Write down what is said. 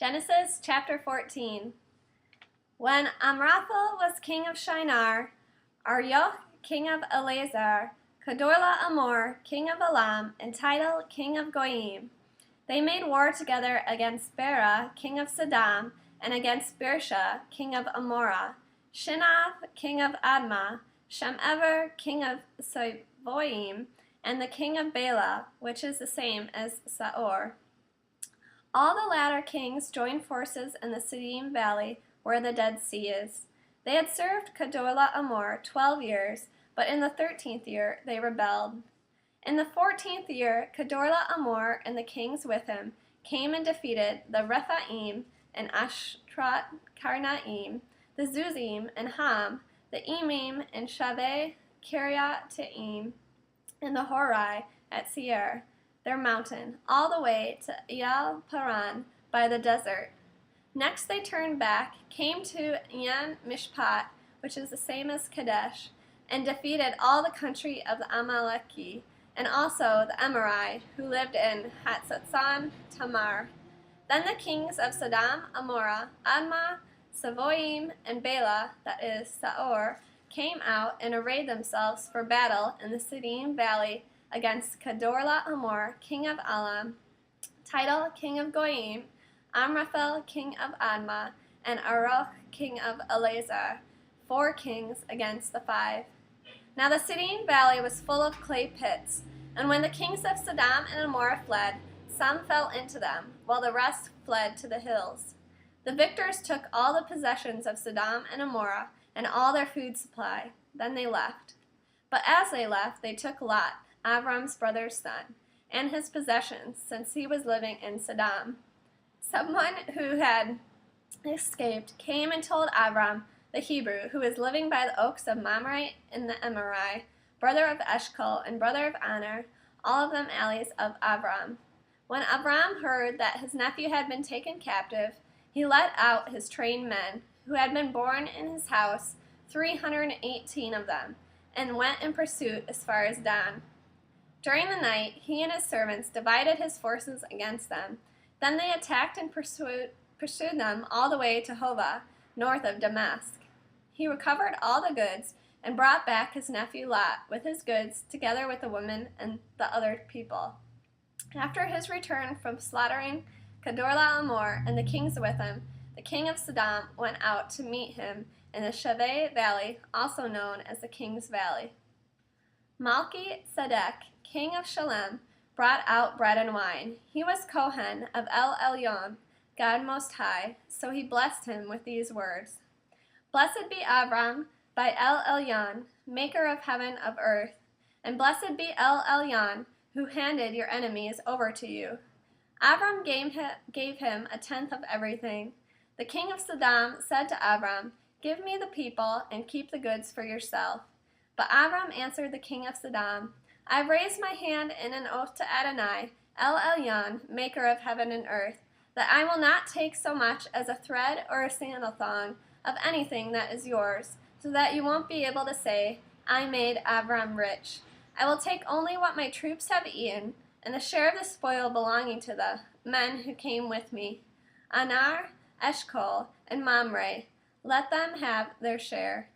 Genesis chapter 14. When Amraphel was king of Shinar, Arioch king of Elazar, Kedorlaomer king of Elam, and Tidal king of Goyim, they made war together against Bera king of Sodom, and against Birsha king of Amorah, Shinath king of Admah, Shemever king of Seboim, and the king of Bela, which is the same as Saor. All the latter kings joined forces in the Siddim valley where the Dead Sea is. They had served Kedorlaomer 12 years, but in the 13th year they rebelled. In the 14th year, Kedorlaomer and the kings with him came and defeated the Rephaim and Ashtrot Karnaim, the Zuzim and Ham, the Emim and Shaveh Kiriataim, and the Horai at Seir, their mountain, all the way to Iyal Paran by the desert. Next they turned back, came to En Mishpat, which is the same as Kadesh, and defeated all the country of the Amaleki, and also the Amorite, who lived in Hatzatzon Tamar. Then the kings of Sodom, Amorah, Admah, Seboim, and Bela, that is, Saor, came out and arrayed themselves for battle in the Siddim valley against Kedorlaomer, king of Elam, Tidal, king of Goyim, Amraphel, king of Admah, and Arioch, king of Elazar, 4 kings against the 5. Now the Siddim valley was full of clay pits, and when the kings of Sodom and Amorah fled, some fell into them, while the rest fled to the hills. The victors took all the possessions of Sodom and Amorah, and all their food supply. Then they left. But as they left, they took Lot, Avram's brother's son, and his possessions, since he was living in Sodom. Someone who had escaped came and told Avram, the Hebrew, who was living by the oaks of Mamre in the Emori, brother of Eshcol and brother of Aner, all of them allies of Avram. When Avram heard that his nephew had been taken captive, he let out his trained men, who had been born in his house, 318 of them, and went in pursuit as far as Dan. During the night, he and his servants divided his forces against them. Then they attacked and pursued them all the way to Hova, north of Damascus. He recovered all the goods and brought back his nephew Lot with his goods, together with the women and the other people. After his return from slaughtering Kedorlaomer and the kings with him, the king of Sodom went out to meet him in the Shaveh valley, also known as the King's Valley. Malki-Tzedek, king of Shalem, brought out bread and wine. He was Kohen of El Elyon, God Most High, so he blessed him with these words: Blessed be Avram by El Elyon, maker of heaven of earth, and blessed be El Elyon, who handed your enemies over to you. Avram gave him a tenth of everything. The king of Sodom said to Avram, Give me the people and keep the goods for yourself. But Avram answered the king of Sodom, I've raised my hand in an oath to Adonai, El Elyon, maker of heaven and earth, that I will not take so much as a thread or a sandal thong of anything that is yours, so that you won't be able to say, I made Avram rich. I will take only what my troops have eaten, and the share of the spoil belonging to the men who came with me. Anar, Eshcol, and Mamre, let them have their share.